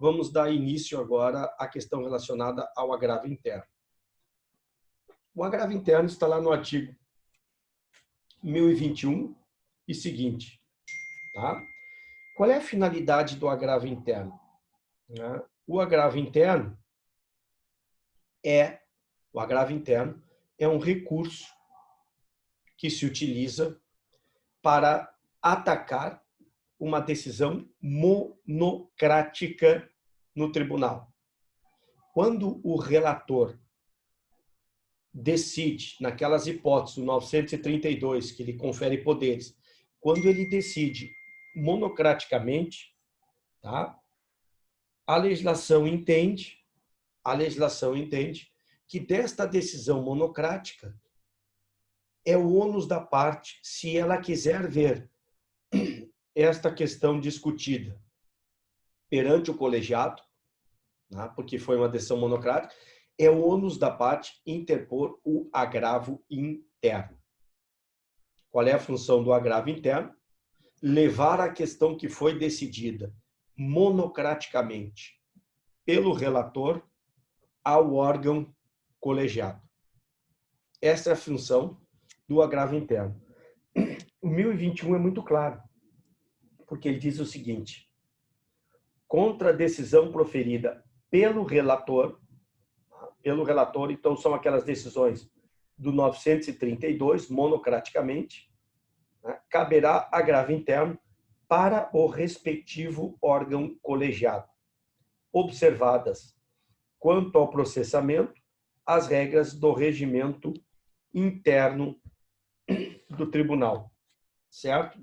vamos dar início agora à questão relacionada ao agravo interno. O agravo interno está lá no artigo 1021 e seguinte. Tá? Qual é a finalidade do agravo interno? O agravo interno é um recurso que se utiliza para atacar uma decisão monocrática no tribunal. Quando o relator decide, naquelas hipóteses do 932, que ele confere poderes, quando ele decide monocraticamente, tá? A legislação entende que desta decisão monocrática é o ônus da parte, se ela quiser ver esta questão discutida perante o colegiado, né, porque foi uma decisão monocrática, é o ônus da parte interpor o agravo interno. Qual é a função do agravo interno? Levar a questão que foi decidida monocraticamente pelo relator ao órgão colegiado. Essa é a função do agravo interno. O 1021 é muito claro, porque ele diz o seguinte: contra a decisão proferida pelo relator, então são aquelas decisões do 932, monocraticamente, né, caberá agravo interno para o respectivo órgão colegiado, observadas, quanto ao processamento, as regras do regimento interno do tribunal, certo?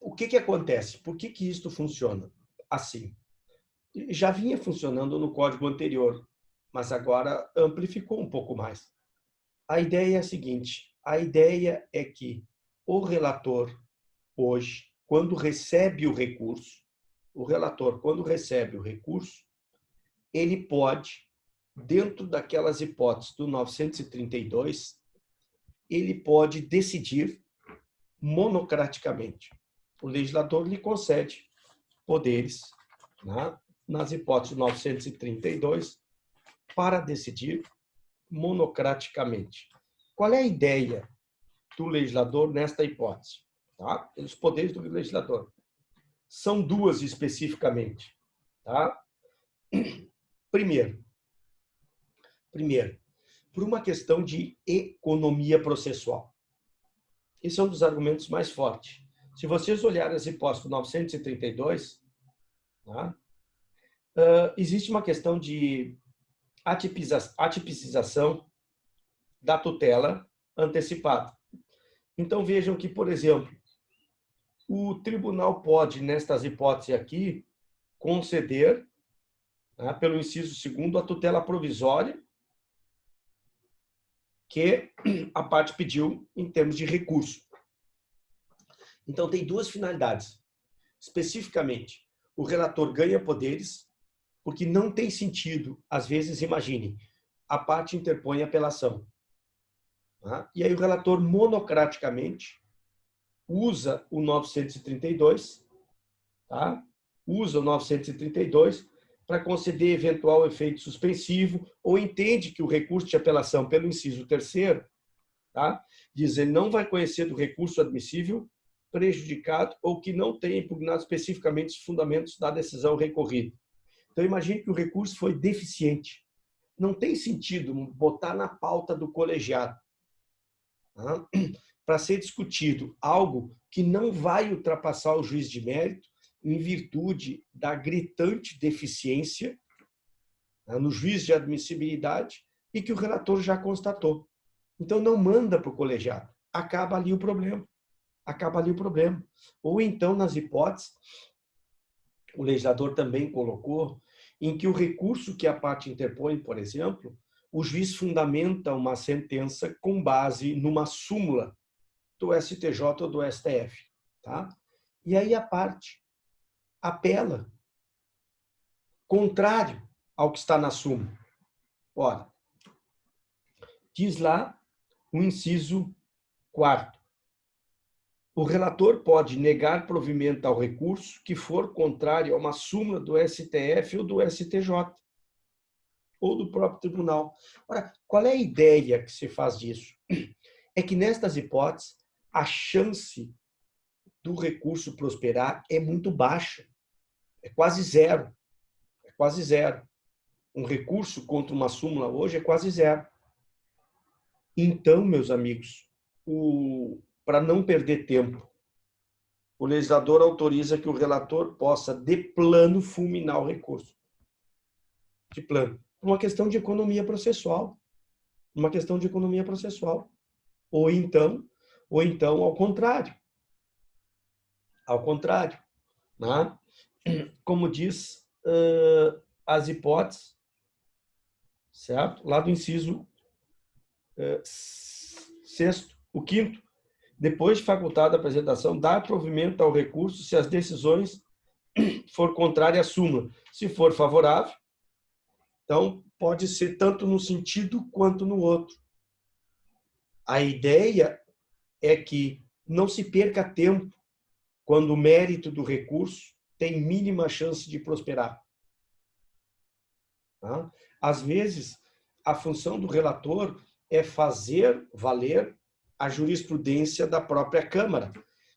O que acontece? Por que isto funciona assim? Já vinha funcionando no código anterior, mas agora amplificou um pouco mais. A ideia é a seguinte: a ideia é que o relator, hoje, quando recebe o recurso, ele pode, dentro daquelas hipóteses do 932, ele pode decidir monocraticamente. O legislador lhe concede poderes, né, nas hipóteses 932 para decidir monocraticamente. Qual é a ideia do legislador nesta hipótese? Tá? Os poderes do legislador. São duas especificamente. Tá? Primeiro, por uma questão de economia processual. Esse é um dos argumentos mais fortes. Se vocês olharem as hipóteses do 932, tá? Existe uma questão de atipicização da tutela antecipada. Então, vejam que, por exemplo, o tribunal pode, nestas hipóteses aqui, conceder, né, pelo inciso 2º, a tutela provisória que a parte pediu em termos de recurso. Então, tem duas finalidades. Especificamente, o relator ganha poderes, porque não tem sentido, às vezes, imaginem, a parte interpõe apelação. Tá? E aí o relator monocraticamente usa o 932, tá? Usa o 932 para conceder eventual efeito suspensivo, ou entende que o recurso de apelação pelo inciso 3º, tá? Diz ele não vai conhecer do recurso admissível, prejudicado ou que não tenha impugnado especificamente os fundamentos da decisão recorrida. Então, imagine que o recurso foi deficiente. Não tem sentido botar na pauta do colegiado, tá? Para ser discutido algo que não vai ultrapassar o juiz de mérito em virtude da gritante deficiência, tá, no juiz de admissibilidade e que o relator já constatou. Então, não manda para o colegiado. Acaba ali o problema. Ou então, nas hipóteses, o legislador também colocou, em que o recurso que a parte interpõe, por exemplo, o juiz fundamenta uma sentença com base numa súmula do STJ ou do STF. Tá? E aí a parte apela, contrário ao que está na súmula. Ora, diz lá o inciso 4º. o relator pode negar provimento ao recurso que for contrário a uma súmula do STF ou do STJ, ou do próprio tribunal. Ora, qual é a ideia que se faz disso? É que nestas hipóteses, a chance do recurso prosperar é muito baixa, é quase zero. É quase zero. Um recurso contra uma súmula hoje é quase zero. Então, meus amigos, para não perder tempo, o legislador autoriza que o relator possa, de plano, fulminar o recurso. De plano. Uma questão de economia processual. Uma questão de economia processual. Ou então, ao contrário. Ao contrário. Né? Como diz as hipóteses, certo? Lá do inciso sexto, o quinto, depois de facultada a apresentação, dá provimento ao recurso se as decisões for contrária à súmula. Se for favorável, então pode ser tanto num sentido quanto no outro. A ideia é que não se perca tempo quando o mérito do recurso tem mínima chance de prosperar. Tá? Às vezes, a função do relator é fazer valer a jurisprudência da própria Câmara.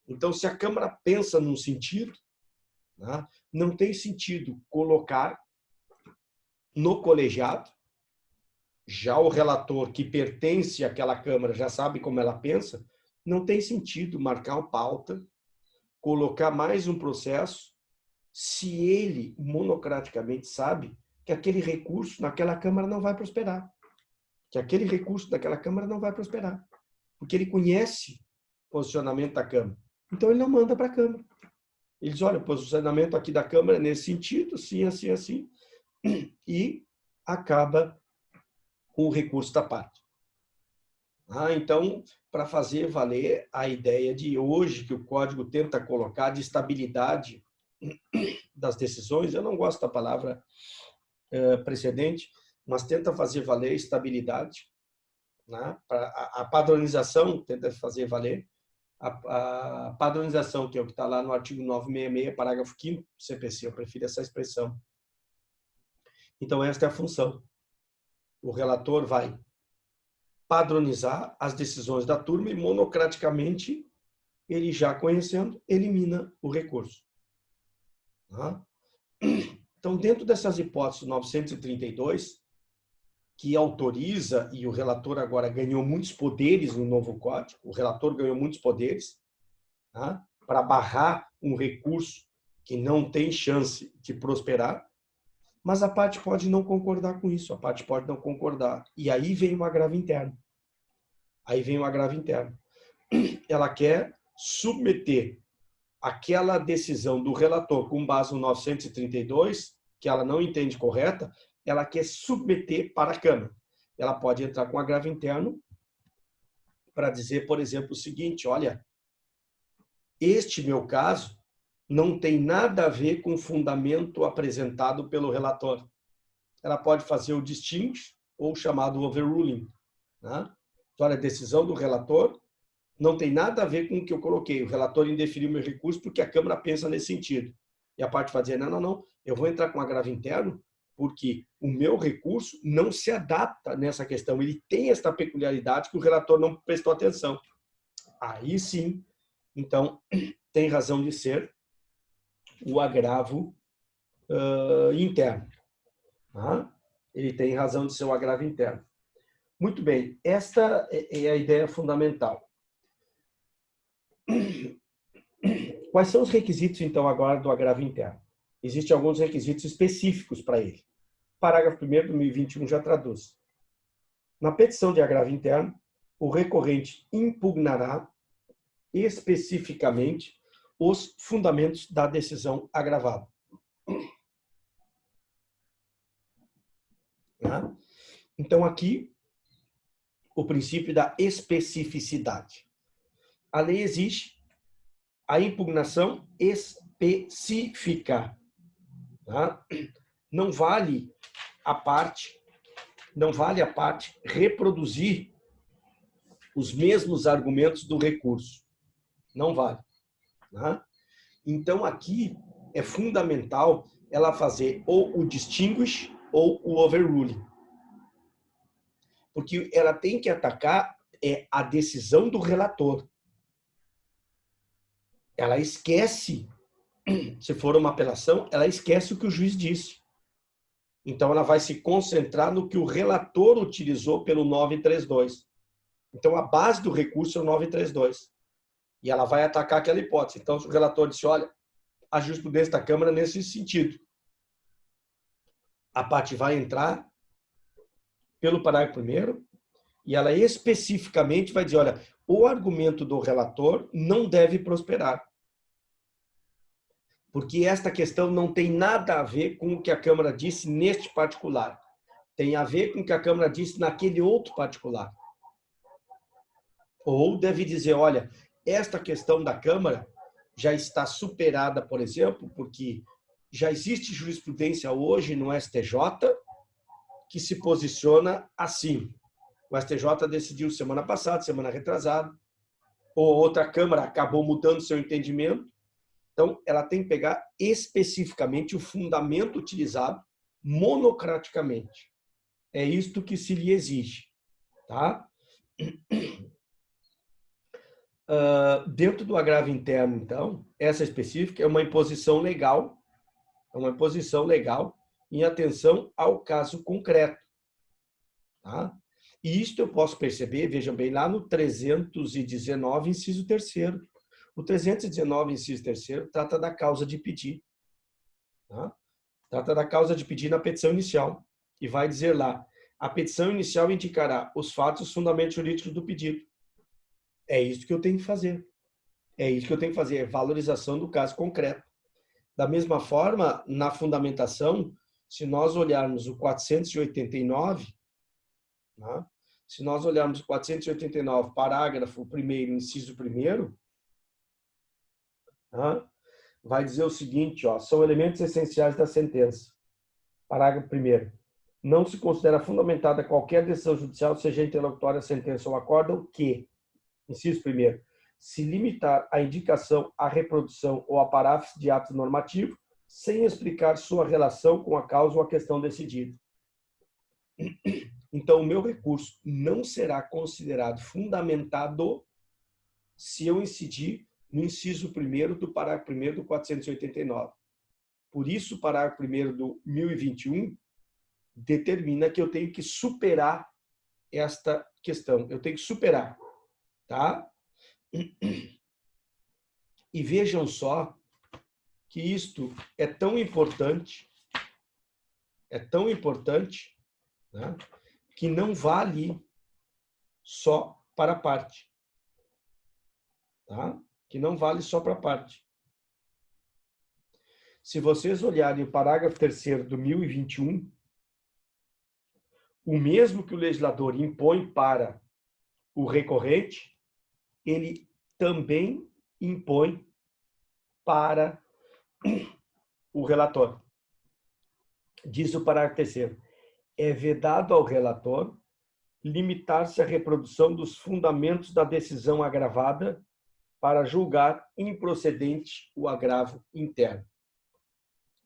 Então, se a Câmara pensa num sentido, né, não tem sentido colocar no colegiado, já o relator que pertence àquela Câmara já sabe como ela pensa, não tem sentido marcar uma pauta, colocar mais um processo, se ele monocraticamente sabe que aquele recurso naquela Câmara não vai prosperar. Que aquele recurso daquela Câmara não vai prosperar. Porque ele conhece o posicionamento da Câmara. Então, ele não manda para a Câmara. Ele diz, olha, o posicionamento aqui da Câmara é nesse sentido, assim, assim, assim, e acaba com o recurso da parte. Então, para fazer valer a ideia de hoje que o Código tenta colocar de estabilidade das decisões, eu não gosto da palavra precedente, mas tenta fazer valer estabilidade, né? A padronização tenta fazer valer, a padronização, que é o que está lá no artigo 966, parágrafo 5º do CPC, eu prefiro essa expressão. Então, esta é a função. O relator vai padronizar as decisões da turma e, monocraticamente, ele já conhecendo, elimina o recurso. Tá? Então, dentro dessas hipóteses 932, que autoriza, e o relator agora ganhou muitos poderes no novo código, o relator ganhou muitos poderes, tá? Para barrar um recurso que não tem chance de prosperar, mas a parte pode não concordar com isso, a parte pode não concordar. E aí vem um agravo interno. Ela quer submeter aquela decisão do relator com base no 932, que ela não entende correta, ela quer submeter para a Câmara. Ela pode entrar com agravo interno para dizer, por exemplo, o seguinte, olha, este meu caso não tem nada a ver com o fundamento apresentado pelo relator. Ela pode fazer o distinct ou o chamado overruling. Né? Então, olha, a decisão do relator não tem nada a ver com o que eu coloquei. O relator indeferiu meu recurso porque a Câmara pensa nesse sentido. E a parte vai dizer, não, eu vou entrar com agravo interno porque o meu recurso não se adapta nessa questão. Ele tem esta peculiaridade que o relator não prestou atenção. Aí sim, então, tem razão de ser o agravo interno. Tá? Ele tem razão de ser o agravo interno. Muito bem, esta é a ideia fundamental. Quais são os requisitos, então, agora do agravo interno? Existem alguns requisitos específicos para ele. Parágrafo 1º de 2021 já traduz. Na petição de agravo interno, o recorrente impugnará especificamente os fundamentos da decisão agravada. Então, aqui, o princípio da especificidade. A lei exige a impugnação específica. Tá? Não vale a parte reproduzir os mesmos argumentos do recurso. Não vale. Né? Então, aqui é fundamental ela fazer ou o distinguish ou o overruling. Porque ela tem que atacar a decisão do relator. Ela esquece, se for uma apelação, ela esquece o que o juiz disse. Então, ela vai se concentrar no que o relator utilizou pelo 932. Então, a base do recurso é o 932. E ela vai atacar aquela hipótese. Então, se o relator disse, olha, a jurisprudência da Câmara nesse sentido. A parte vai entrar pelo parágrafo 1º e ela especificamente vai dizer, olha, o argumento do relator não deve prosperar. Porque esta questão não tem nada a ver com o que a Câmara disse neste particular. Tem a ver com o que a Câmara disse naquele outro particular. Ou deve dizer, olha, esta questão da Câmara já está superada, por exemplo, porque já existe jurisprudência hoje no STJ que se posiciona assim. O STJ decidiu semana passada, semana retrasada, ou outra Câmara acabou mudando seu entendimento. Então, ela tem que pegar especificamente o fundamento utilizado monocraticamente. É isto que se lhe exige. Tá? Dentro do agravo interno, então, essa específica é uma imposição legal, em atenção ao caso concreto. Tá? E isto eu posso perceber, vejam bem, lá no 319, inciso 3º. O 319, inciso 3º, trata da causa de pedir. Tá? Trata da causa de pedir na petição inicial. E vai dizer lá, a petição inicial indicará os fatos e os fundamentos jurídicos do pedido. É isso que eu tenho que fazer. É isso que eu tenho que fazer, é valorização do caso concreto. Da mesma forma, na fundamentação, se nós olharmos o 489, né? Se nós olharmos o 489, parágrafo 1º, inciso 1º, né? Vai dizer o seguinte, ó, são elementos essenciais da sentença. Parágrafo 1º. Não se considera fundamentada qualquer decisão judicial, seja interlocutória, sentença ou acórdão, que, inciso 1º, se limitar à indicação, à reprodução ou a paráfrase de atos normativos, sem explicar sua relação com a causa ou a questão decidida. Então, o meu recurso não será considerado fundamentado se eu incidir no inciso 1º do parágrafo 1º do 489. Por isso, o parágrafo 1º do 1021 determina que eu tenho que superar esta questão. Eu tenho que superar. Tá? E vejam só que isto é tão importante, né, que não vale só para a parte. Tá? Que não vale só para a parte. Se vocês olharem o parágrafo 3º do 1021, o mesmo que o legislador impõe para o recorrente, ele também impõe para o relator. Diz o parágrafo 3º, é vedado ao relator limitar-se à reprodução dos fundamentos da decisão agravada para julgar improcedente o agravo interno.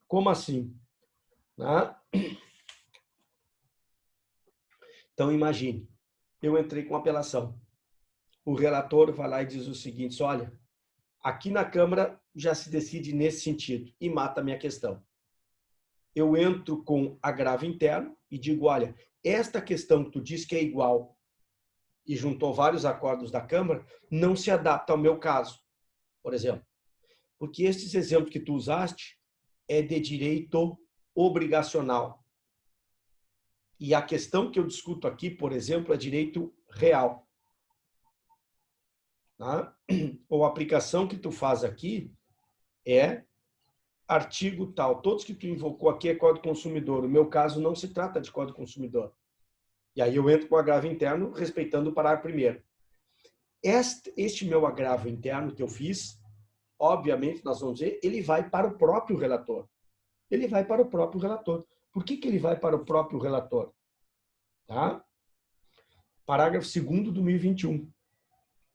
Como assim? Né? Então, imagine, eu entrei com apelação. O relator vai lá e diz o seguinte, olha, aqui na Câmara já se decide nesse sentido e mata a minha questão. Eu entro com agravo interno e digo, olha, esta questão que tu diz que é igual e juntou vários acordos da Câmara, não se adapta ao meu caso, por exemplo. Porque esses exemplos que tu usaste é de direito obrigacional. E a questão que eu discuto aqui, por exemplo, é direito real. Tá? Ou a aplicação que tu faz aqui é artigo tal. Todos que tu invocou aqui é Código do Consumidor. O meu caso não se trata de Código do Consumidor. E aí eu entro com agravo interno, respeitando o parágrafo 1º. Este meu agravo interno que eu fiz, obviamente, nós vamos ver, ele vai para o próprio relator. Ele vai para o próprio relator. Por que ele vai para o próprio relator? Tá? Parágrafo 2º do 1021.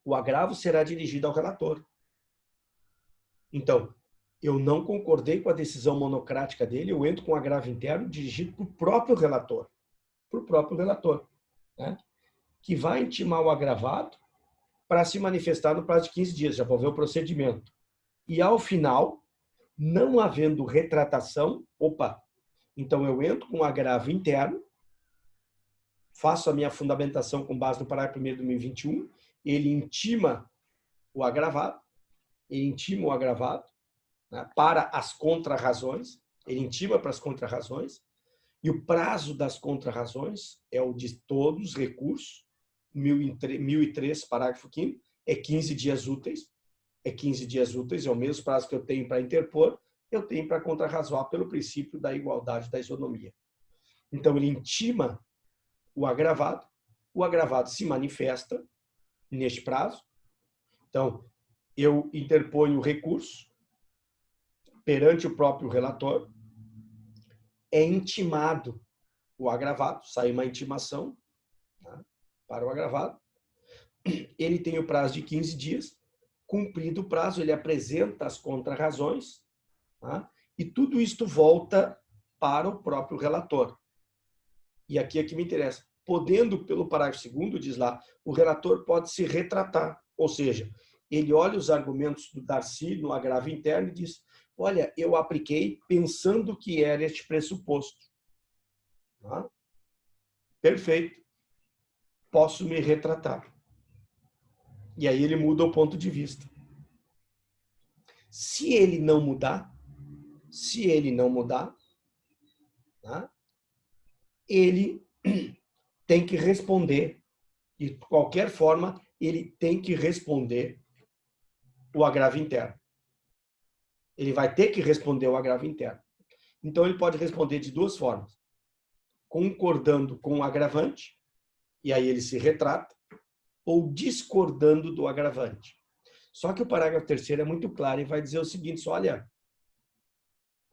O agravo será dirigido ao relator. Então, eu não concordei com a decisão monocrática dele, eu entro com um agravo interno dirigido para o próprio relator. Para o próprio relator, né? Que vai intimar o agravado para se manifestar no prazo de 15 dias, já vou ver o procedimento. E, ao final, não havendo retratação, opa, então eu entro com um agravo interno, faço a minha fundamentação com base no parágrafo 1º de 2021, ele intima o agravado, né, para as contrarrazões, ele intima para as contrarrazões, e o prazo das contrarrazões é o de todos os recursos, 1003, parágrafo 5º, é 15 dias úteis, é o mesmo prazo que eu tenho para interpor, eu tenho para contrarrazoar pelo princípio da igualdade da isonomia. Então, ele intima o agravado se manifesta neste prazo. Então, eu interponho o recurso perante o próprio relator, é intimado o agravado, sai uma intimação, tá, para o agravado, ele tem o prazo de 15 dias, cumprido o prazo, ele apresenta as contrarrazões, tá, e tudo isto volta para o próprio relator. E aqui é que me interessa. Podendo, pelo parágrafo 2º, diz lá, o relator pode se retratar, ou seja, ele olha os argumentos do Darcy no agravo interno e diz, olha, eu apliquei pensando que era este pressuposto. Tá? Perfeito. Posso me retratar. E aí ele muda o ponto de vista. Se ele não mudar, tá? Ele tem que responder. De qualquer forma, ele tem que responder o agravo interno. Ele vai ter que responder o agravo interno. Então, ele pode responder de duas formas. Concordando com o agravante, e aí ele se retrata, ou discordando do agravante. Só que o parágrafo 3º é muito claro e vai dizer o seguinte, olha,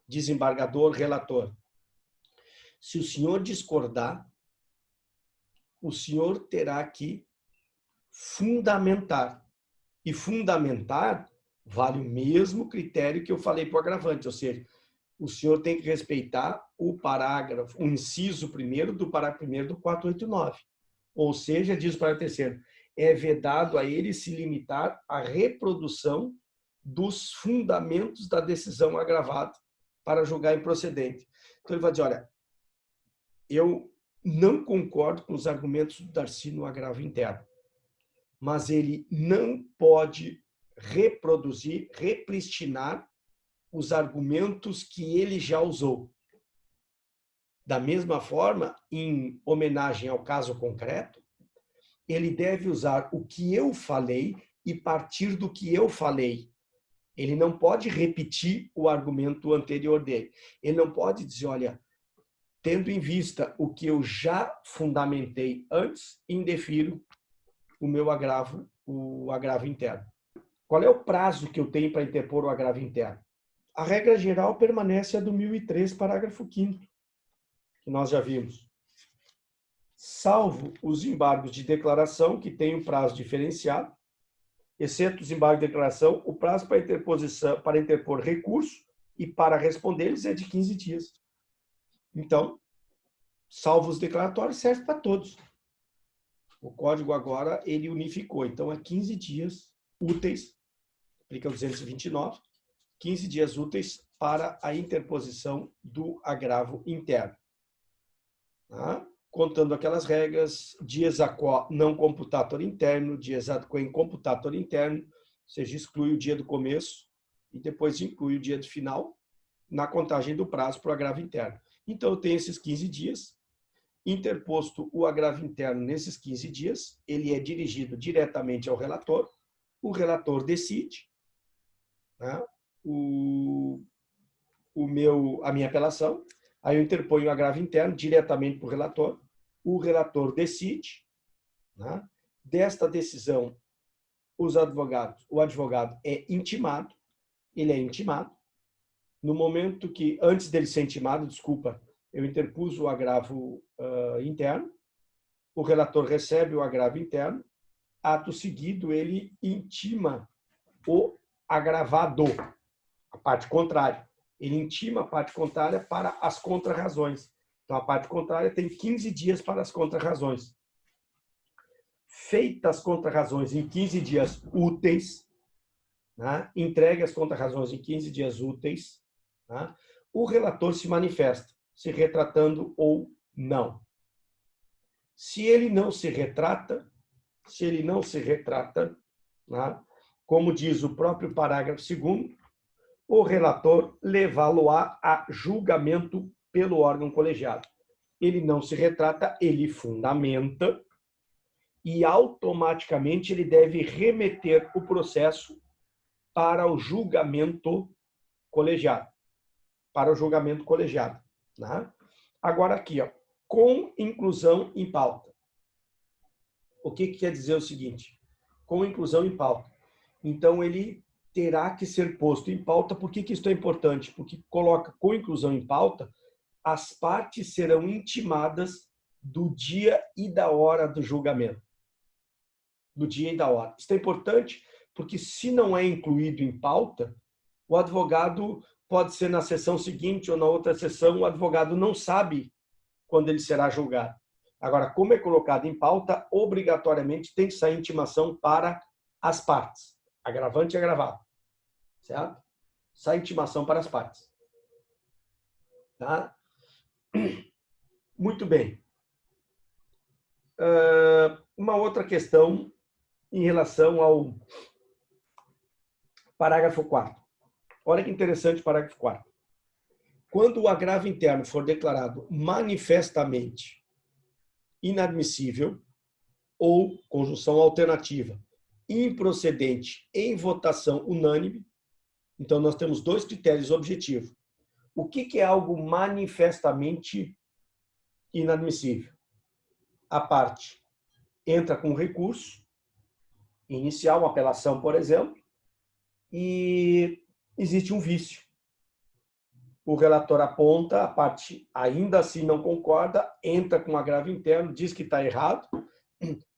desembargador, relator, se o senhor discordar, o senhor terá que fundamentar. E fundamentar vale o mesmo critério que eu falei para o agravante, ou seja, o senhor tem que respeitar o parágrafo, o inciso 1º do parágrafo 1º do 489. Ou seja, diz o parágrafo 3º, é vedado a ele se limitar à reprodução dos fundamentos da decisão agravada para julgar improcedente. Então, ele vai dizer, olha, eu não concordo com os argumentos do Darcy no agravo interno, mas ele não pode reproduzir, repristinar os argumentos que ele já usou. Da mesma forma, em homenagem ao caso concreto, ele deve usar o que eu falei e partir do que eu falei. Ele não pode repetir o argumento anterior dele. Ele não pode dizer, olha, tendo em vista o que eu já fundamentei antes, indefiro o meu agravo, o agravo interno. Qual é o prazo que eu tenho para interpor o agravo interno? A regra geral permanece a do 1003, parágrafo 5º, que nós já vimos. Salvo os embargos de declaração, que têm um prazo diferenciado, exceto os embargos de declaração, o prazo para interpor recurso e para responder-lhes é de 15 dias. Então, salvo os declaratórios, serve para todos. O código agora, ele unificou. Então, é 15 dias úteis, aplica o 229, 15 dias úteis para a interposição do agravo interno. Tá? Contando aquelas regras, dies a quo não computator interno, dies ad quem computator interno, ou seja, exclui o dia do começo e depois inclui o dia do final na contagem do prazo para o agravo interno. Então, eu tenho esses 15 dias. Interposto o agravo interno nesses 15 dias, ele é dirigido diretamente ao relator, o relator decide, né, a minha apelação, aí eu interponho o agravo interno diretamente para o relator decide, né, desta decisão o advogado é intimado, ele é intimado, no momento que, antes dele ser intimado, eu interpus o agravo interno, o relator recebe o agravo interno, ato seguido, ele intima o agravado. a parte contrária. Ele intima a parte contrária para as contrarrazões. Então, a parte contrária tem 15 dias para as contrarrazões. Feitas as contrarrazões em 15 dias úteis, né? Entregue as contrarrazões em 15 dias úteis, né? O relator se manifesta, se retratando ou não. Se ele não se retrata, né? Como diz o próprio parágrafo 2º, o relator levá-lo-á a julgamento pelo órgão colegiado. Ele não se retrata, ele fundamenta e automaticamente ele deve remeter o processo para o julgamento colegiado. Né? Agora aqui, ó, com inclusão em pauta. O que quer dizer o seguinte? Com inclusão em pauta. Então, ele terá que ser posto em pauta. Por que isso é importante? Porque coloca com inclusão em pauta, as partes serão intimadas do dia e da hora do julgamento. Do dia e da hora. Isso é importante porque, se não é incluído em pauta, o advogado pode ser na sessão seguinte ou na outra sessão, o advogado não sabe quando ele será julgado. Agora, como é colocado em pauta, obrigatoriamente tem que sair intimação para as partes, agravante e agravado, certo? Sai intimação para as partes. Tá? Muito bem. Uma outra questão em relação ao parágrafo 4º. Olha que interessante o parágrafo 4º. Quando o agravo interno for declarado manifestamente inadmissível ou conjunção alternativa improcedente em votação unânime, então nós temos dois critérios objetivos. O que é algo manifestamente inadmissível? A parte entra com recurso inicial, uma apelação, por exemplo, e existe um vício. O relator aponta, a parte ainda assim não concorda, entra com um agravo interno, diz que está errado,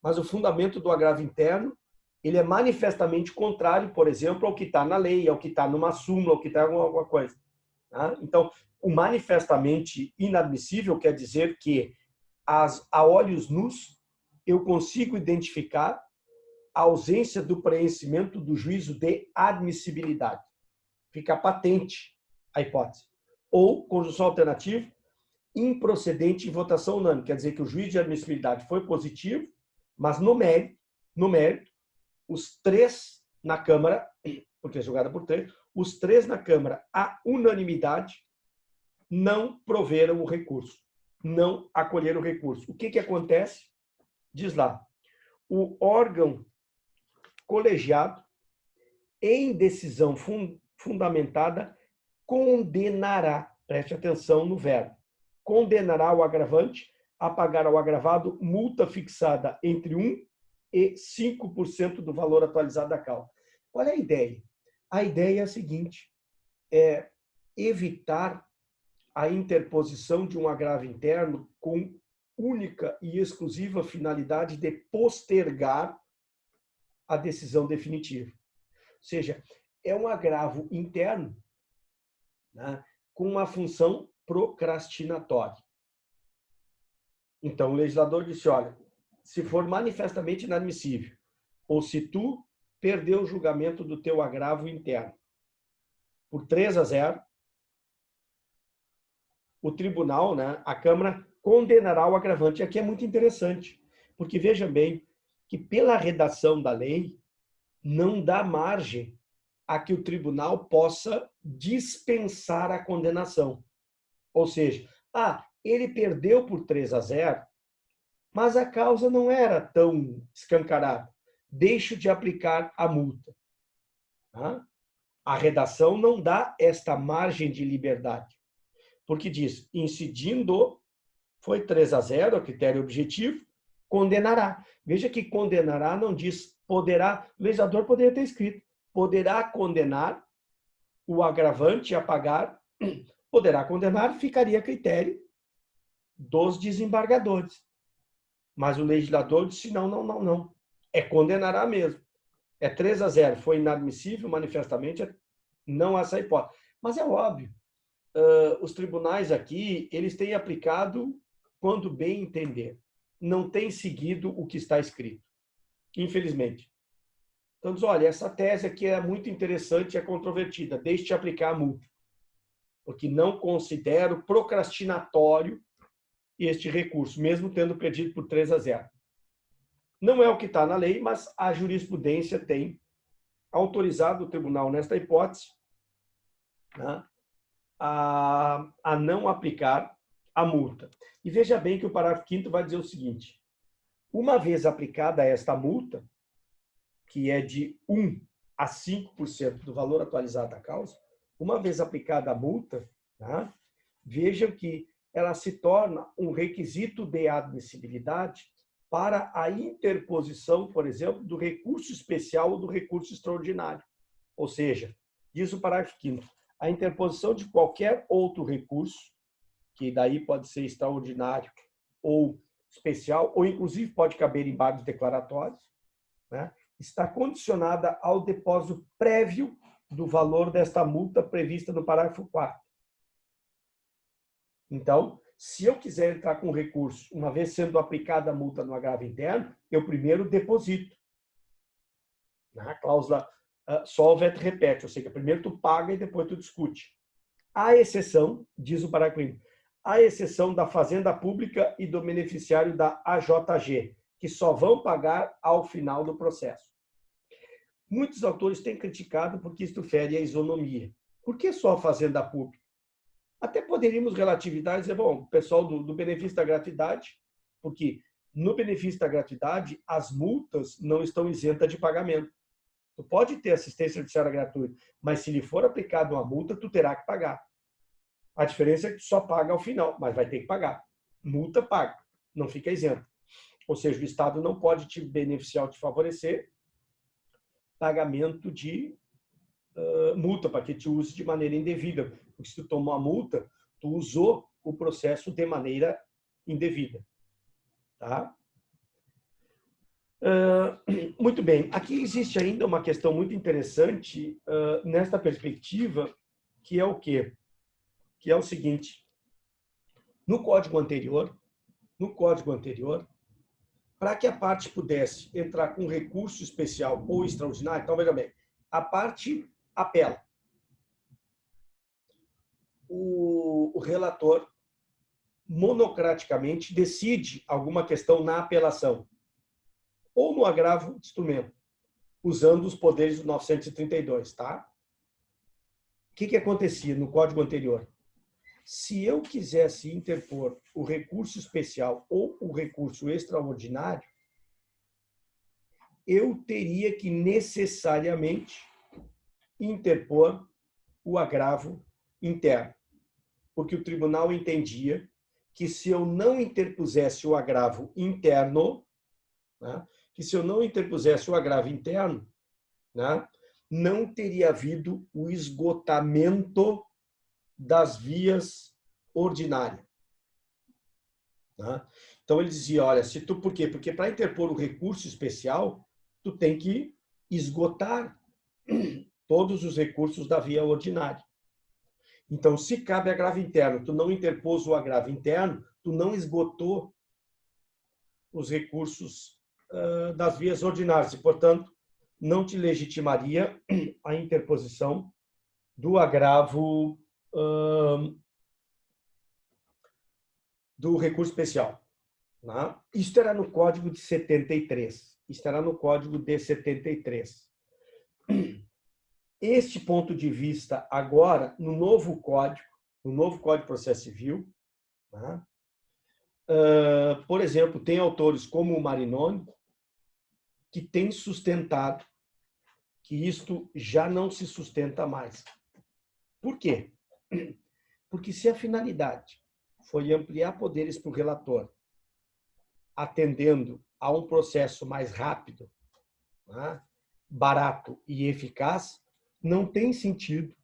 mas o fundamento do agravo interno ele é manifestamente contrário, por exemplo, ao que está na lei, ao que está numa súmula, ao que está em alguma coisa. Tá? Então, o manifestamente inadmissível quer dizer que, a olhos nus, eu consigo identificar a ausência do preenchimento do juízo de admissibilidade. Fica patente a hipótese. Ou, conjunção alternativa, improcedente em votação unânime. Quer dizer que o juízo de admissibilidade foi positivo, mas no mérito, os três na Câmara, porque é julgada por três, os três na Câmara, à unanimidade, não proveram o recurso, não acolheram o recurso. O que acontece? Diz lá, o órgão colegiado, em decisão fundamentada, condenará, preste atenção no verbo, condenará o agravante a pagar ao agravado multa fixada entre 1% e 5% do valor atualizado da causa. Qual é a ideia? A ideia é a seguinte, é evitar a interposição de um agravo interno com única e exclusiva finalidade de postergar a decisão definitiva. Ou seja, é um agravo interno, né, com uma função procrastinatória. Então, o legislador disse, olha, se for manifestamente inadmissível, ou se tu perdeu o julgamento do teu agravo interno por 3-0, o tribunal, né, a Câmara, condenará o agravante. E aqui é muito interessante, porque veja bem que pela redação da lei não dá margem a que o tribunal possa dispensar a condenação. Ou seja, ele perdeu por 3-0, mas a causa não era tão escancarada. Deixo de aplicar a multa. Tá? A redação não dá esta margem de liberdade. Porque diz, incidindo, foi 3-0, a critério objetivo, condenará. Veja que condenará não diz poderá, o legislador poderia ter escrito, poderá condenar o agravante a pagar, poderá condenar, ficaria a critério dos desembargadores. Mas o legislador disse não. É condenará mesmo. É 3-0, foi inadmissível, manifestamente, Não há essa hipótese. Mas é óbvio, os tribunais aqui, eles têm aplicado quando bem entender. Não têm seguido o que está escrito, infelizmente. Então, diz, olha, essa tese aqui é muito interessante e é controvertida, deixe de aplicar a multa, porque não considero procrastinatório este recurso, mesmo tendo perdido por 3-0. Não é o que está na lei, mas a jurisprudência tem autorizado o tribunal, nesta hipótese, né, a não aplicar a multa. E veja bem que o parágrafo 5º vai dizer o seguinte: uma vez aplicada esta multa, que é de 1 a 5% do valor atualizado da causa, uma vez aplicada a multa, né, vejam que ela se torna um requisito de admissibilidade para a interposição, por exemplo, do recurso especial ou do recurso extraordinário. Ou seja, diz o parágrafo 5º, a interposição de qualquer outro recurso, que daí pode ser extraordinário ou especial, ou inclusive pode caber embargos declaratórios, né, está condicionada ao depósito prévio do valor desta multa prevista no parágrafo 4º. Então, se eu quiser entrar com recurso, uma vez sendo aplicada a multa no agravo interno, eu primeiro deposito. Na cláusula solve et repete, ou seja, primeiro tu paga e depois tu discute. À exceção, diz o parágrafo 5º, à exceção da fazenda pública e do beneficiário da AJG, que só vão pagar ao final do processo. Muitos autores têm criticado porque isto fere a isonomia. Por que só a fazenda pública? Até poderíamos relativizar e dizer, bom, o pessoal do benefício da gratuidade, porque no benefício da gratuidade as multas não estão isentas de pagamento. Tu pode ter assistência judiciária gratuita, mas se lhe for aplicada uma multa, tu terá que pagar. A diferença é que tu só paga ao final, mas vai ter que pagar. Multa paga, não fica isento. Ou seja, o Estado não pode te beneficiar ou te favorecer pagamento de multa para que te use de maneira indevida. Porque se tu tomou a multa, tu usou o processo de maneira indevida. Tá? Muito bem. Aqui existe ainda uma questão muito interessante nesta perspectiva, que é o quê? Que é o seguinte. No código anterior, para que a parte pudesse entrar com recurso especial ou extraordinário, então veja bem, a parte apela. O relator monocraticamente decide alguma questão na apelação ou no agravo de instrumento, usando os poderes do 932, tá? O que acontecia no código anterior? Se eu quisesse interpor o recurso especial ou o recurso extraordinário, eu teria que necessariamente interpor o agravo interno, porque o tribunal entendia que se eu não interpusesse o agravo interno, né, né, não teria havido o esgotamento das vias ordinárias. Né? Então ele dizia, olha, por quê? Porque para interpor o recurso especial, tu tem que esgotar todos os recursos da via ordinária. Então, se cabe agravo interno, tu não interpôs o agravo interno, tu não esgotou os recursos das vias ordinárias e, portanto, não te legitimaria a interposição do agravo do recurso especial. Né? Isso era no Código de 73. Este ponto de vista agora, no novo Código de Processo Civil, né? Por exemplo, tem autores como o Marinoni, que tem sustentado que isto já não se sustenta mais. Por quê? Porque se a finalidade foi ampliar poderes para o relator, atendendo a um processo mais rápido, né, barato e eficaz, não tem sentido,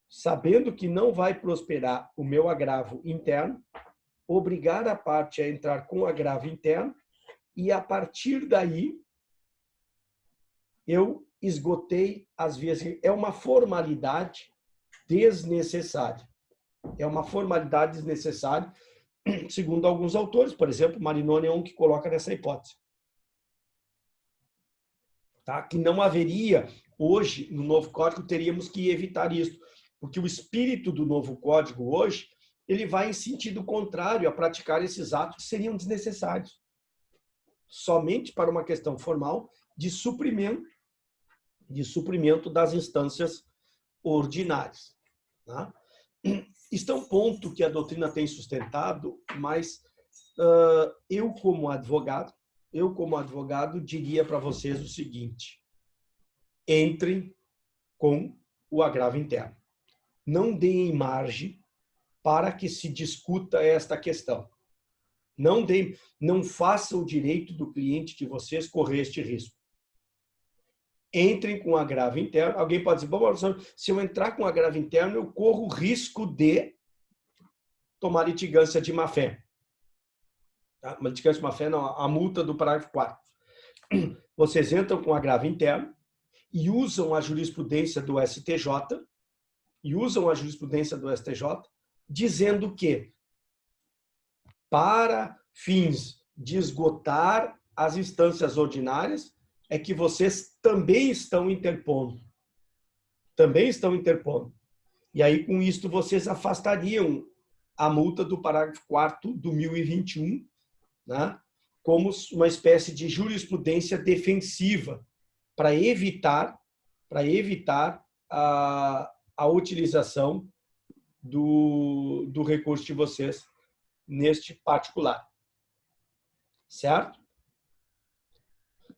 sabendo que não vai prosperar o meu agravo interno, obrigar a parte a entrar com agravo interno e, a partir daí, eu esgotei as vias. É uma formalidade desnecessária. É uma formalidade desnecessária, segundo alguns autores. Por exemplo, Marinoni é um que coloca nessa hipótese. Tá? Que não haveria, hoje, no novo código, teríamos que evitar isso. Porque o espírito do novo código hoje, ele vai em sentido contrário a praticar esses atos que seriam desnecessários. Somente para uma questão formal de suprimento das instâncias ordinárias. Tá? Isso é um ponto que a doutrina tem sustentado, mas eu, como advogado, diria para vocês o seguinte: entrem com o agravo interno. Não deem margem para que se discuta esta questão. Não faça o direito do cliente de vocês correr este risco. Entrem com agravo interno. Alguém pode dizer, bom, professor, se eu entrar com agravo interno, eu corro o risco de tomar litigância de má-fé. Tá? Uma litigância de má-fé, não, a multa do parágrafo 4º. Vocês entram com agravo interno e usam a jurisprudência do STJ, dizendo que, para fins de esgotar as instâncias ordinárias, é que vocês também estão interpondo. E aí, com isto, vocês afastariam a multa do parágrafo 4º do 1021, né, como uma espécie de jurisprudência defensiva para evitar a utilização do recurso de vocês neste particular. Certo?